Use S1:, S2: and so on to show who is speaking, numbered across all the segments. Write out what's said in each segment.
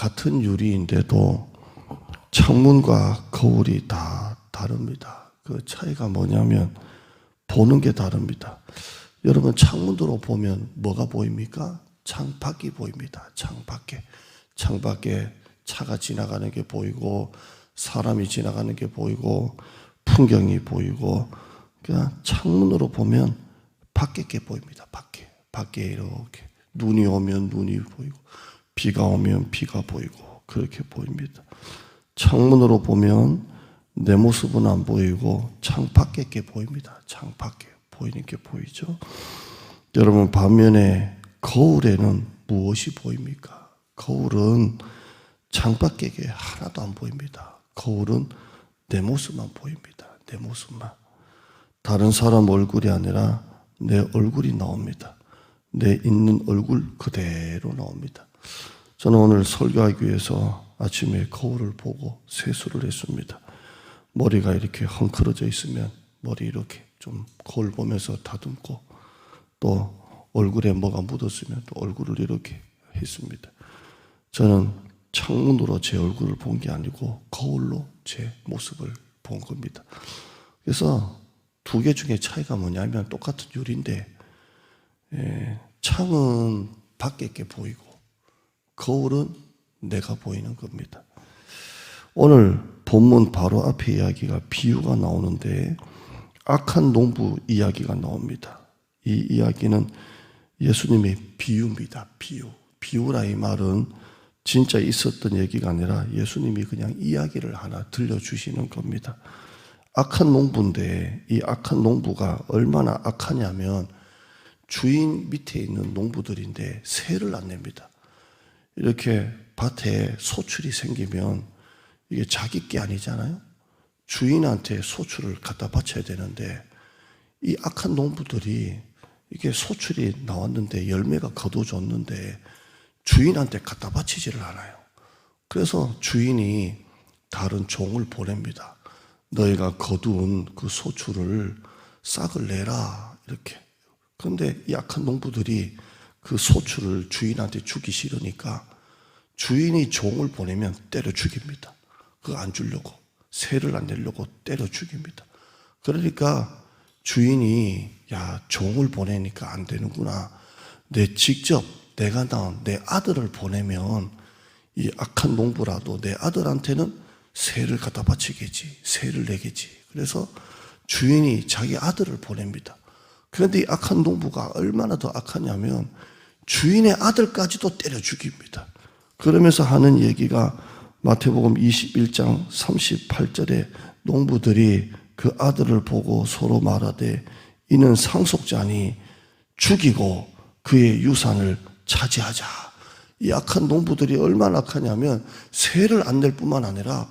S1: 같은 유리인데도 창문과 거울이 다 다릅니다. 그 차이가 뭐냐면 보는 게 다릅니다. 여러분, 창문으로 보면 뭐가 보입니까? 창밖이 보입니다. 창밖에 차가 지나가는 게 보이고 사람이 지나가는 게 보이고 풍경이 보이고, 그냥 창문으로 보면 밖에 게 보입니다. 밖에 이렇게 눈이 오면 눈이 보이고 비가 오면 비가 보이고 그렇게 보입니다. 창문으로 보면 내 모습은 안 보이고 창밖에 게 보입니다. 창밖에 보이는 게 보이죠. 여러분, 반면에 거울에는 무엇이 보입니까? 거울은 창밖에 게 하나도 안 보입니다. 거울은 내 모습만 보입니다. 내 모습만. 다른 사람 얼굴이 아니라 내 얼굴이 나옵니다. 내 있는 얼굴 그대로 나옵니다. 저는 오늘 설교하기 위해서 아침에 거울을 보고 세수를 했습니다. 머리가 이렇게 헝클어져 있으면 머리 이렇게 좀 거울 보면서 다듬고, 또 얼굴에 뭐가 묻었으면 또 얼굴을 이렇게 했습니다. 저는 창문으로 제 얼굴을 본 게 아니고 거울로 제 모습을 본 겁니다. 그래서 두 개 중에 차이가 뭐냐면 똑같은 유리인데, 창은 밖에 게 보이고 거울은 내가 보이는 겁니다. 오늘 본문 바로 앞에 이야기가 비유가 나오는데 악한 농부 이야기가 나옵니다. 이 이야기는 예수님의 비유입니다. 비유라 이 말은 진짜 있었던 얘기가 아니라 예수님이 그냥 이야기를 하나 들려주시는 겁니다. 악한 농부인데 이 악한 농부가 얼마나 악하냐면 주인 밑에 있는 농부들인데 세를 안 냅니다. 이렇게 밭에 소출이 생기면 이게 자기 게 아니잖아요. 주인한테 소출을 갖다 바쳐야 되는데 이 악한 농부들이 이게 소출이 나왔는데 열매가 거둬졌는데 주인한테 갖다 바치지를 않아요. 그래서 주인이 다른 종을 보냅니다. 너희가 거둔 그 소출을 싹을 내라 이렇게. 그런데 이 악한 농부들이 그 소출을 주인한테 주기 싫으니까 주인이 종을 보내면 때려 죽입니다. 그거 안 주려고, 세를 안 내려고 때려 죽입니다. 그러니까 주인이 종을 보내니까 안 되는구나. 직접 내가 낳은 내 아들을 보내면 이 악한 농부라도 내 아들한테는 세를 갖다 바치겠지, 세를 내겠지. 그래서 주인이 자기 아들을 보냅니다. 그런데 이 악한 농부가 얼마나 더 악하냐면 주인의 아들까지도 때려 죽입니다. 그러면서 하는 얘기가 마태복음 21장 38절에 농부들이 그 아들을 보고 서로 말하되 이는 상속자니 죽이고 그의 유산을 차지하자. 이 악한 농부들이 얼마나 악하냐면 세를 안 낼 뿐만 아니라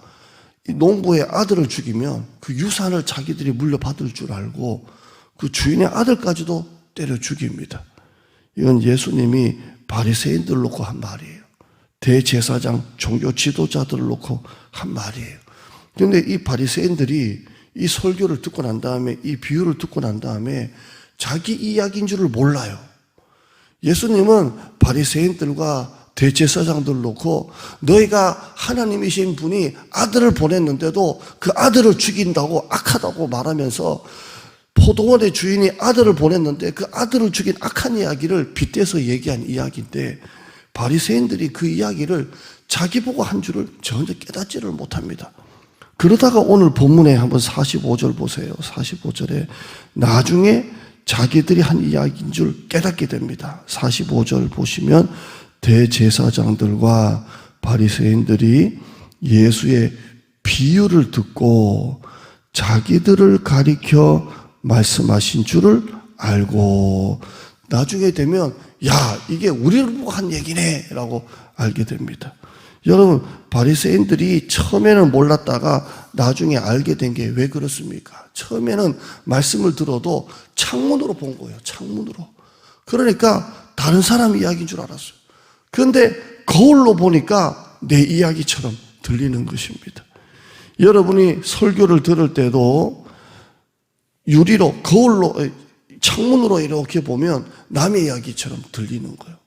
S1: 이 농부의 아들을 죽이면 그 유산을 자기들이 물려받을 줄 알고 그 주인의 아들까지도 때려 죽입니다. 이건 예수님이 바리새인들을 놓고 한 말이에요. 대제사장 종교 지도자들을 놓고 한 말이에요. 그런데 이 바리새인들이 이 설교를 듣고 난 다음에, 이 비유를 듣고 난 다음에 자기 이야기인 줄을 몰라요. 예수님은 바리새인들과 대제사장들을 놓고 너희가 하나님이신 분이 아들을 보냈는데도 그 아들을 죽인다고 악하다고 말하면서 포도원의 주인이 아들을 보냈는데 그 아들을 죽인 악한 이야기를 빗대서 얘기한 이야기인데 바리새인들이 그 이야기를 자기 보고 한 줄을 전혀 깨닫지를 못합니다. 그러다가 오늘 본문에 한번 45절 보세요. 45절에 나중에 자기들이 한 이야기인 줄 깨닫게 됩니다. 45절 보시면 대제사장들과 바리새인들이 예수의 비유를 듣고 자기들을 가리켜 말씀하신 줄을 알고 나중에 되면 이게 우리를 보고 한 얘기네 라고 알게 됩니다. 여러분, 바리새인들이 처음에는 몰랐다가 나중에 알게 된 게 왜 그렇습니까? 처음에는 말씀을 들어도 창문으로 본 거예요. 창문으로. 그러니까 다른 사람 이야기인 줄 알았어요. 그런데 거울로 보니까 내 이야기처럼 들리는 것입니다. 여러분이 설교를 들을 때도 유리로, 거울로, 창문으로 이렇게 보면 남의 이야기처럼 들리는 거예요.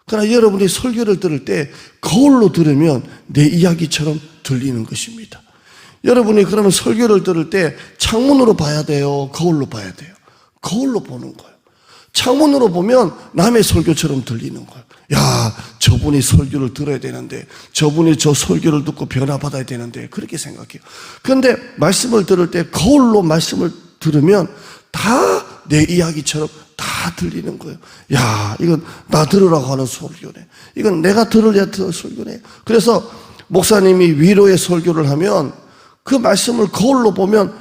S1: 그러나 여러분이 설교를 들을 때 거울로 들으면 내 이야기처럼 들리는 것입니다. 여러분이 그러면 설교를 들을 때 창문으로 봐야 돼요? 거울로 봐야 돼요? 거울로 보는 거예요. 창문으로 보면 남의 설교처럼 들리는 거예요. 야, 저분이 설교를 들어야 되는데, 저분이 저 설교를 듣고 변화받아야 되는데, 그렇게 생각해요. 그런데 말씀을 들을 때 거울로 말씀을 들으면 다 내 이야기처럼 다 들리는 거예요. 야, 이건 나 들으라고 하는 설교네. 이건 내가 들으려야 될 설교네. 그래서 목사님이 위로의 설교를 하면 그 말씀을 거울로 보면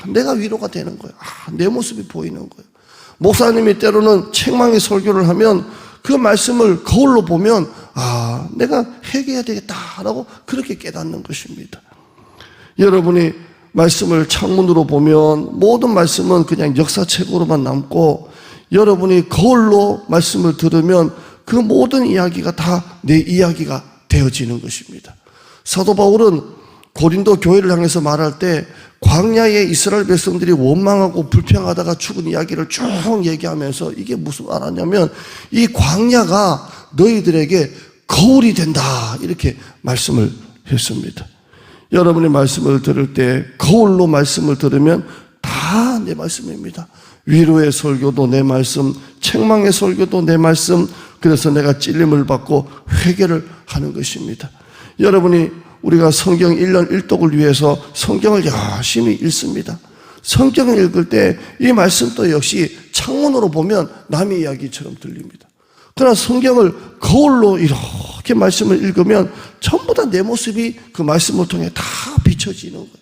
S1: 내가 위로가 되는 거예요. 내 모습이 보이는 거예요. 목사님이 때로는 책망의 설교를 하면 그 말씀을 거울로 보면 내가 회개해야 되겠다라고 그렇게 깨닫는 것입니다. 여러분이 말씀을 창문으로 보면 모든 말씀은 그냥 역사책으로만 남고, 여러분이 거울로 말씀을 들으면 그 모든 이야기가 다 내 이야기가 되어지는 것입니다. 사도 바울은 고린도 교회를 향해서 말할 때 광야에 이스라엘 백성들이 원망하고 불평하다가 죽은 이야기를 쭉 얘기하면서 이게 무슨 말하냐면 이 광야가 너희들에게 거울이 된다, 이렇게 말씀을 했습니다. 여러분이 말씀을 들을 때 거울로 말씀을 들으면 다 내 말씀입니다. 위로의 설교도 내 말씀, 책망의 설교도 내 말씀. 그래서 내가 찔림을 받고 회개를 하는 것입니다. 여러분이 우리가 성경 1년 1독을 위해서 성경을 열심히 읽습니다. 성경을 읽을 때 이 말씀도 역시 창문으로 보면 남의 이야기처럼 들립니다. 그러나 성경을 거울로 이렇게 말씀을 읽으면 전부 다 내 모습이 그 말씀을 통해 다 비춰지는 거예요.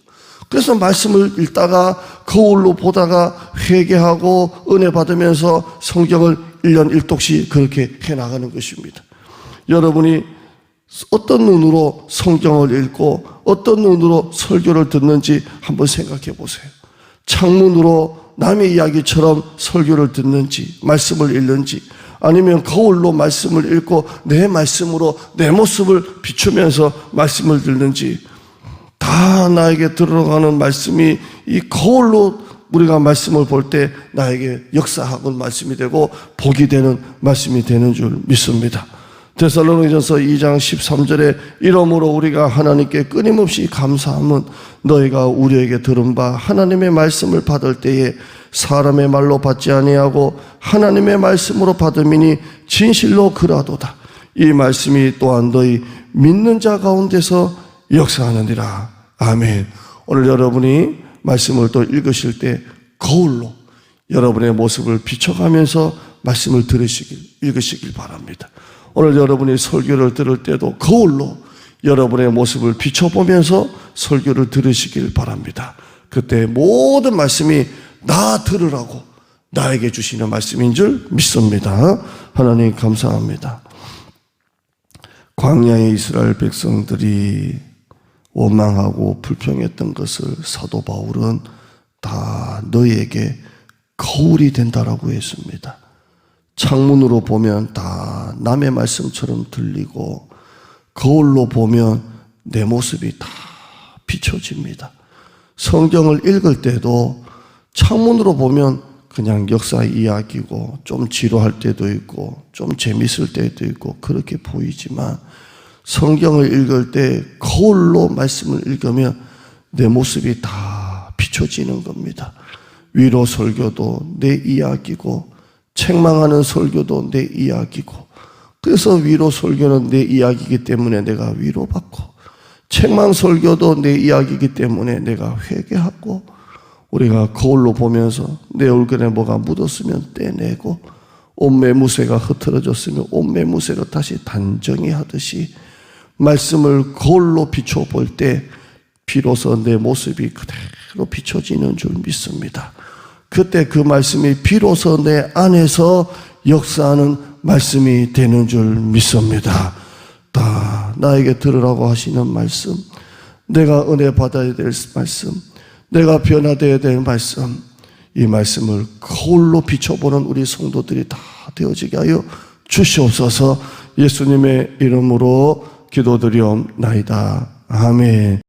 S1: 그래서 말씀을 읽다가 거울로 보다가 회개하고 은혜 받으면서 성경을 1년 1독씩 그렇게 해나가는 것입니다. 여러분이 어떤 눈으로 성경을 읽고 어떤 눈으로 설교를 듣는지 한번 생각해 보세요. 창문으로 남의 이야기처럼 설교를 듣는지, 말씀을 읽는지, 아니면 거울로 말씀을 읽고 내 말씀으로 내 모습을 비추면서 말씀을 듣는지, 다 나에게 들어가는 말씀이 이 거울로 우리가 말씀을 볼 때 나에게 역사하고 말씀이 되고 복이 되는 말씀이 되는 줄 믿습니다. 데살로니가전서 2장 13절에 이러므로 우리가 하나님께 끊임없이 감사함은 너희가 우리에게 들은 바 하나님의 말씀을 받을 때에 사람의 말로 받지 아니하고 하나님의 말씀으로 받음이니 진실로 그라도다. 이 말씀이 또한 너희 믿는 자 가운데서 역사하느니라. 아멘. 오늘 여러분이 말씀을 또 읽으실 때 거울로 여러분의 모습을 비춰가면서 말씀을 읽으시길 바랍니다. 오늘 여러분이 설교를 들을 때도 거울로 여러분의 모습을 비춰보면서 설교를 들으시길 바랍니다. 그때 모든 말씀이 나 들으라고 나에게 주시는 말씀인 줄 믿습니다. 하나님 감사합니다. 광야의 이스라엘 백성들이 원망하고 불평했던 것을 사도 바울은 다 너희에게 거울이 된다라고 했습니다. 창문으로 보면 다 남의 말씀처럼 들리고 거울로 보면 내 모습이 다 비춰집니다. 성경을 읽을 때도 창문으로 보면 그냥 역사 이야기고 좀 지루할 때도 있고 좀 재밌을 때도 있고 그렇게 보이지만 성경을 읽을 때 거울로 말씀을 읽으면 내 모습이 다 비춰지는 겁니다. 위로 설교도 내 이야기고 책망하는 설교도 내 이야기고, 그래서 위로 설교는 내 이야기이기 때문에 내가 위로받고, 책망 설교도 내 이야기이기 때문에 내가 회개하고, 우리가 거울로 보면서 내 얼굴에 뭐가 묻었으면 떼내고, 옷매무새가 흐트러졌으면 옷매무새로 다시 단정히 하듯이 말씀을 거울로 비춰볼 때 비로소 내 모습이 그대로 비춰지는 줄 믿습니다. 그때 그 말씀이 비로소 내 안에서 역사하는 말씀이 되는 줄 믿습니다. 다 나에게 들으라고 하시는 말씀, 내가 은혜 받아야 될 말씀, 내가 변화되어야 될 말씀, 이 말씀을 거울로 비춰보는 우리 성도들이 다 되어지게 하여 주시옵소서. 예수님의 이름으로 기도드리옵나이다. 아멘.